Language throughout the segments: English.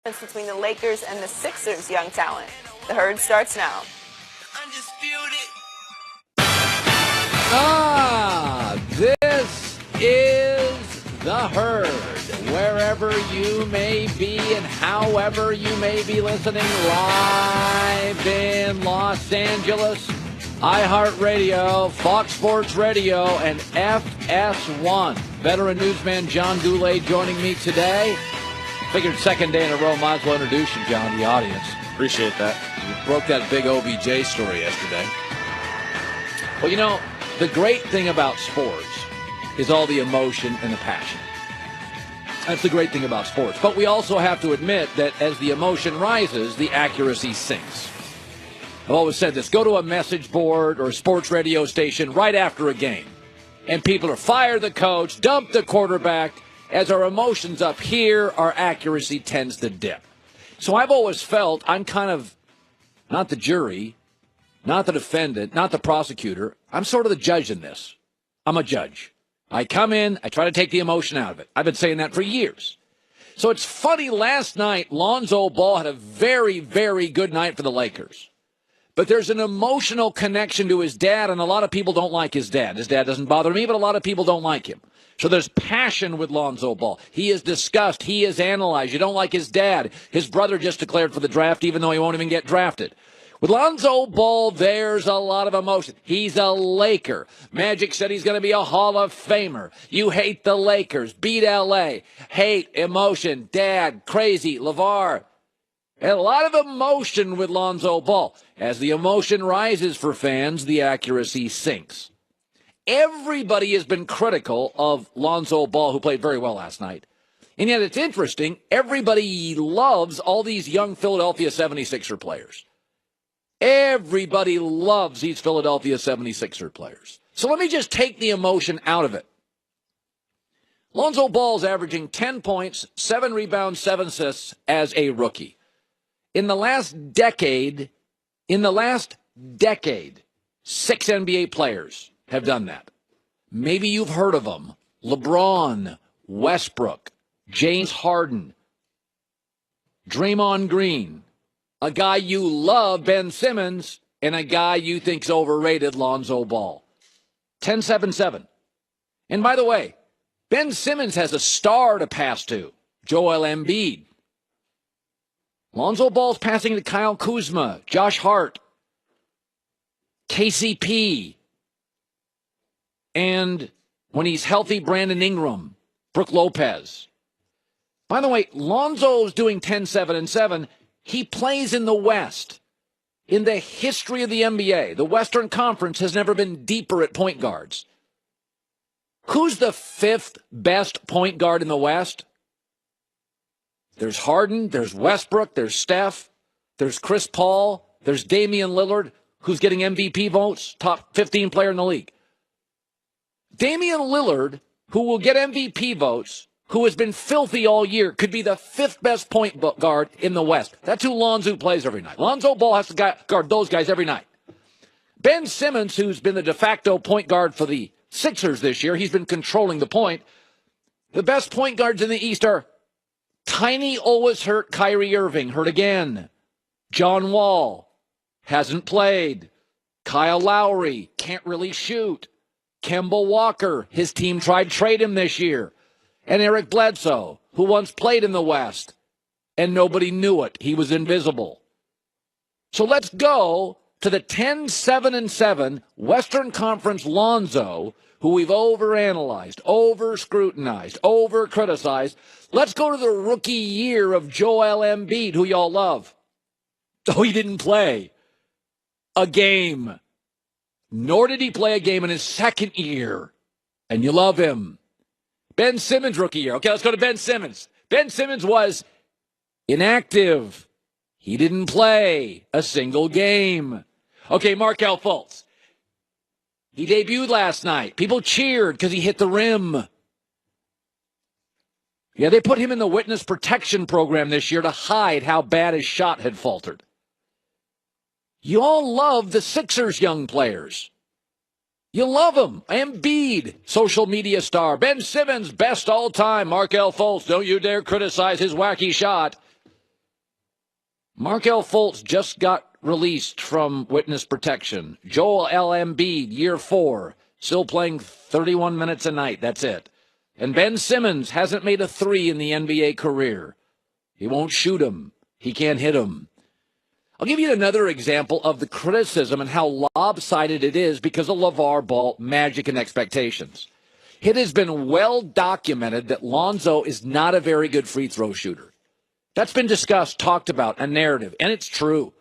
Between the Lakers and the Sixers' young talent. The Herd starts now. This is The Herd. Wherever you may be and however you may be listening, live in Los Angeles, iHeartRadio, Fox Sports Radio, and FS1. Veteran newsman John Goulet joining me today. Figured second day in a row, might as well introduce you, John, to the audience. Appreciate that. You broke that big OBJ story yesterday. Well, you know, the great thing about sports is all the emotion and the passion. That's the great thing about sports. But we also have to admit that as the emotion rises, the accuracy sinks. I've always said this. Go to a message board or a sports radio station right after a game, and people are fire the coach, dump the quarterback. As our emotions up here, our accuracy tends to dip. So I've always felt I'm kind of not the jury, not the defendant, not the prosecutor. I'm sort of the judge in this. I'm a judge. I come in, I try to take the emotion out of it. I've been saying that for years. So it's funny, last night, Lonzo Ball had a very, very good night for the Lakers. But there's an emotional connection to his dad, and a lot of people don't like his dad. His dad doesn't bother me, but a lot of people don't like him. So there's passion with Lonzo Ball. He is discussed. He is analyzed. You don't like his dad. His brother just declared for the draft, even though he won't even get drafted. With Lonzo Ball, there's a lot of emotion. He's a Laker. Magic said he's going to be a Hall of Famer. You hate the Lakers. Beat L.A. Hate, emotion, dad, crazy, LeVar. And a lot of emotion with Lonzo Ball. As the emotion rises for fans, the accuracy sinks. Everybody has been critical of Lonzo Ball, who played very well last night. And yet it's interesting, everybody loves all these young Philadelphia 76er players. Everybody loves these Philadelphia 76er players. So let me just take the emotion out of it. Lonzo Ball's averaging 10 points, 7 rebounds, 7 assists as a rookie. In the last decade, 6 NBA players have done that. Maybe you've heard of them. LeBron, Westbrook, James Harden, Draymond Green, a guy you love, Ben Simmons, and a guy you think's overrated, Lonzo Ball. 10-7-7. And by the way, Ben Simmons has a star to pass to, Joel Embiid. Lonzo Ball's passing to Kyle Kuzma, Josh Hart, KCP, and when he's healthy, Brandon Ingram, Brook Lopez. By the way, Lonzo's doing 10-7-7. He plays in the West. In the history of the NBA, the Western Conference has never been deeper at point guards. Who's the 5th best point guard in the West? There's Harden, there's Westbrook, there's Steph, there's Chris Paul, there's Damian Lillard, who's getting MVP votes, top 15 player in the league. Damian Lillard, who will get MVP votes, who has been filthy all year, could be the 5th best point guard in the West. That's who Lonzo plays every night. Lonzo Ball has to guard those guys every night. Ben Simmons, who's been the de facto point guard for the Sixers this year, he's been controlling the point. The best point guards in the East are tiny, always hurt Kyrie Irving, hurt again. John Wall, hasn't played. Kyle Lowry, can't really shoot. Kemba Walker, his team tried to trade him this year. And Eric Bledsoe, who once played in the West, and nobody knew it. He was invisible. So let's go to the 10-7-7 Western Conference Lonzo, who we've overanalyzed, over-scrutinized, over-criticized. Let's go to the rookie year of Joel Embiid, who y'all love. Oh, he didn't play a game. Nor did he play a game in his second year. And you love him. Ben Simmons rookie year. Okay, let's go to Ben Simmons. Ben Simmons was inactive. He didn't play a single game. Okay, Markelle Fultz. He debuted last night. People cheered because he hit the rim. Yeah, they put him in the witness protection program this year to hide how bad his shot had faltered. You all love the Sixers young players. You love them. Embiid, social media star. Ben Simmons, best all time. Markelle Fultz, don't you dare criticize his wacky shot. Markelle Fultz just got released from witness protection. Joel L. Embiid, year 4, still playing 31 minutes a night. That's it. And Ben Simmons hasn't made a 3 in the NBA career. He won't shoot them. He can't hit them. I'll give you another example of the criticism and how lopsided it is because of LeVar Ball magic and expectations. It has been well documented that Lonzo is not a very good free throw shooter. That's been discussed, talked about, a narrative, and it's true.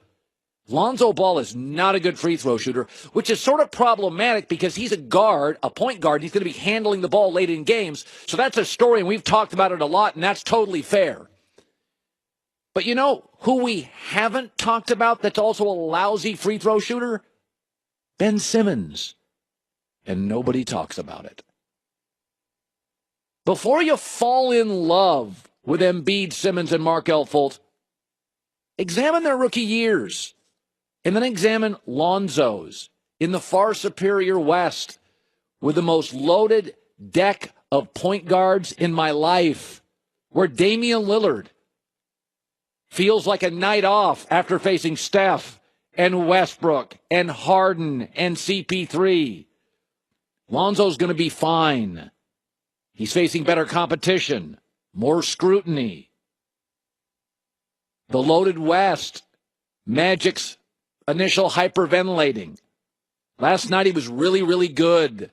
Lonzo Ball is not a good free throw shooter, which is sort of problematic because he's a guard, a point guard. He's going to be handling the ball late in games. So that's a story, and we've talked about it a lot, and that's totally fair. But you know who we haven't talked about that's also a lousy free throw shooter? Ben Simmons. And nobody talks about it. Before you fall in love with Embiid, Simmons, and Markelle Fultz, examine their rookie years. And then examine Lonzo's in the far superior West with the most loaded deck of point guards in my life, where Damian Lillard feels like a night off after facing Steph and Westbrook and Harden and CP3. Lonzo's going to be fine. He's facing better competition, more scrutiny. The loaded West, Magic's initial hyperventilating. Last night he was really, really good,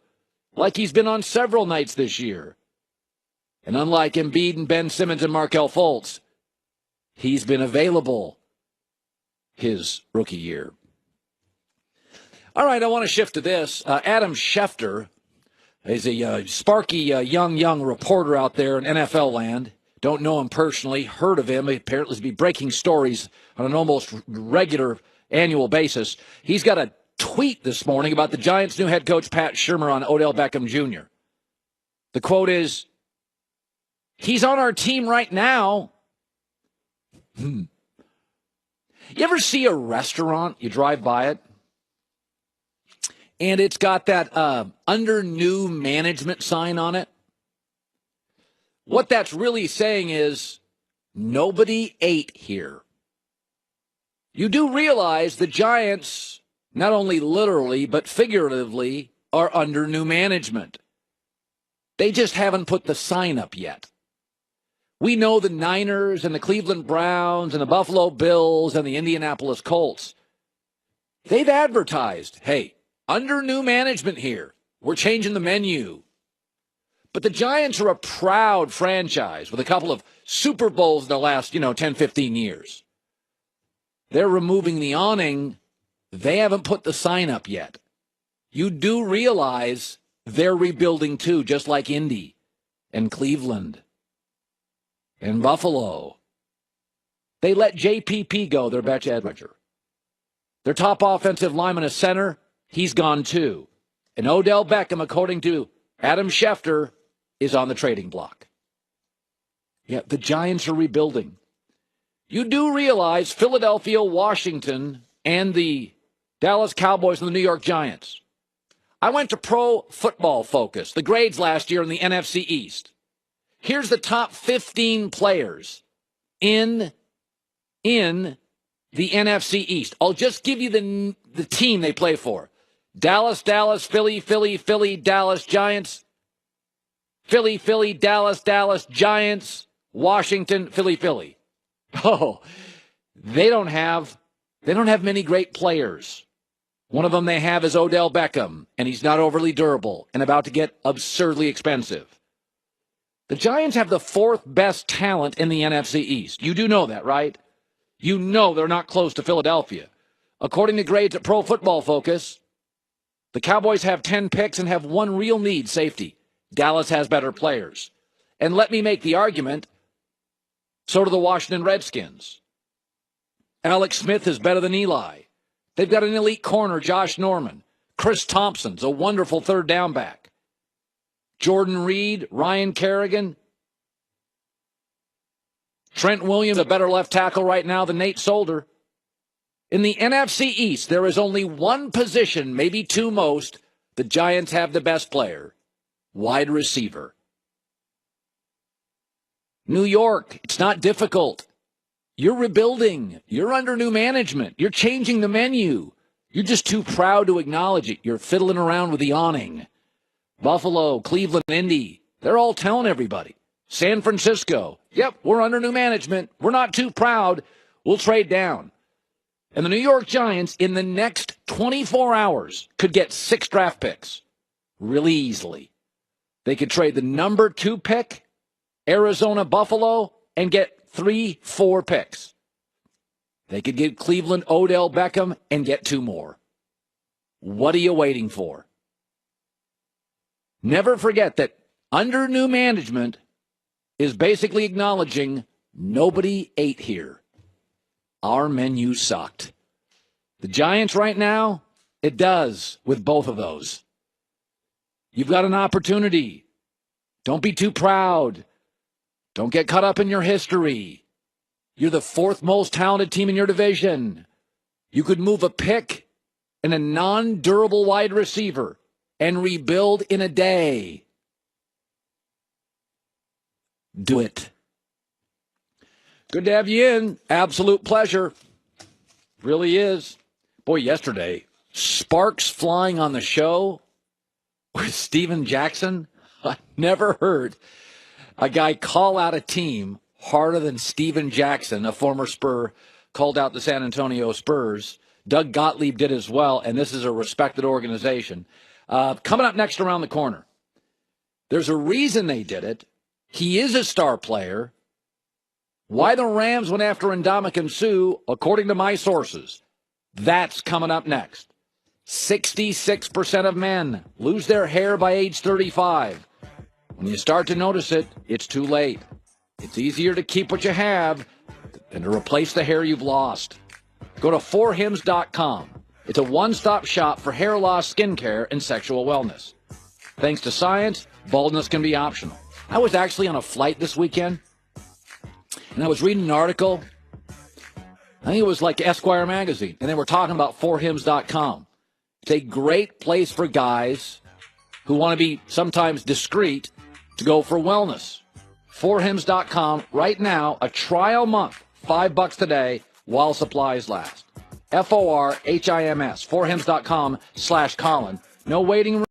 like he's been on several nights this year. And unlike Embiid and Ben Simmons and Markelle Fultz, he's been available his rookie year. All right, I want to shift to this. Adam Schefter is a sparky young reporter out there in NFL land. Don't know him personally, heard of him. He apparently be breaking stories on an almost regular annual basis. He's got a tweet this morning about the Giants' new head coach, Pat Shurmur, on Odell Beckham Jr. The quote is, "He's on our team right now." You ever see a restaurant, you drive by it, and it's got that under new management sign on it? What that's really saying is, nobody ate here. You do realize the Giants, not only literally, but figuratively, are under new management. They just haven't put the sign up yet. We know the Niners and the Cleveland Browns and the Buffalo Bills and the Indianapolis Colts. They've advertised, hey, under new management here. We're changing the menu. But the Giants are a proud franchise with a couple of Super Bowls in the last, 10, 15 years. They're removing the awning. They haven't put the sign up yet. You do realize they're rebuilding too, just like Indy and Cleveland and Buffalo. They let JPP go, their bench edger. Their top offensive lineman, a center, he's gone too. And Odell Beckham, according to Adam Schefter, is on the trading block. Yeah, the Giants are rebuilding. You do realize Philadelphia, Washington, and the Dallas Cowboys and the New York Giants. I went to Pro Football Focus, the grades last year in the NFC East. Here's the top 15 players in the NFC East. I'll just give you the team they play for. Dallas, Philly, Dallas, Giants. Philly, Dallas, Giants, Washington, Philly. Oh, they don't have many great players. One of them they have is Odell Beckham, and he's not overly durable and about to get absurdly expensive. The Giants have the 4th best talent in the NFC East. You do know that, right? You know they're not close to Philadelphia. According to grades at Pro Football Focus, the Cowboys have 10 picks and have one real need, safety. Dallas has better players. And let me make the argument, so do the Washington Redskins. Alex Smith is better than Eli. They've got an elite corner, Josh Norman. Chris Thompson's a wonderful third down back. Jordan Reed, Ryan Kerrigan. Trent Williams, a better left tackle right now than Nate Solder. In the NFC East, there is only one position, maybe two most. The Giants have the best player, wide receiver. New York, it's not difficult. You're rebuilding. You're under new management. You're changing the menu. You're just too proud to acknowledge it. You're fiddling around with the awning. Buffalo, Cleveland, Indy, they're all telling everybody. San Francisco, yep, we're under new management. We're not too proud. We'll trade down. And the New York Giants, in the next 24 hours, could get 6 draft picks really easily. They could trade the number 2 pick, Arizona, Buffalo, and get 3, 4 picks. They could get Cleveland, Odell Beckham, and get 2 more. What are you waiting for? Never forget that under new management is basically acknowledging nobody ate here. Our menu sucked. The Giants right now, it does with both of those. You've got an opportunity. Don't be too proud. Don't get caught up in your history. You're the 4th most talented team in your division. You could move a pick and a non-durable wide receiver and rebuild in a day. Do it. Good to have you in. Absolute pleasure. Really is. Boy, yesterday, sparks flying on the show with Steven Jackson. I never heard a guy call out a team harder than Steven Jackson, a former Spur, called out the San Antonio Spurs. Doug Gottlieb did as well, and this is a respected organization. Coming up next around the corner, there's a reason they did it. He is a star player. Why the Rams went after Ndamukong Suh, according to my sources. That's coming up next. 66% of men lose their hair by age 35. When you start to notice it, it's too late. It's easier to keep what you have than to replace the hair you've lost. Go to 4hims.com. It's a one-stop shop for hair loss, skincare, and sexual wellness. Thanks to science, baldness can be optional. I was actually on a flight this weekend, and I was reading an article. I think it was like Esquire magazine, and they were talking about 4hims.com. It's a great place for guys who want to be sometimes discreet to go for wellness. 4hims.com right now, a trial month, $5 today while supplies last. FORHIMS, 4hims.com/Colin. No waiting room.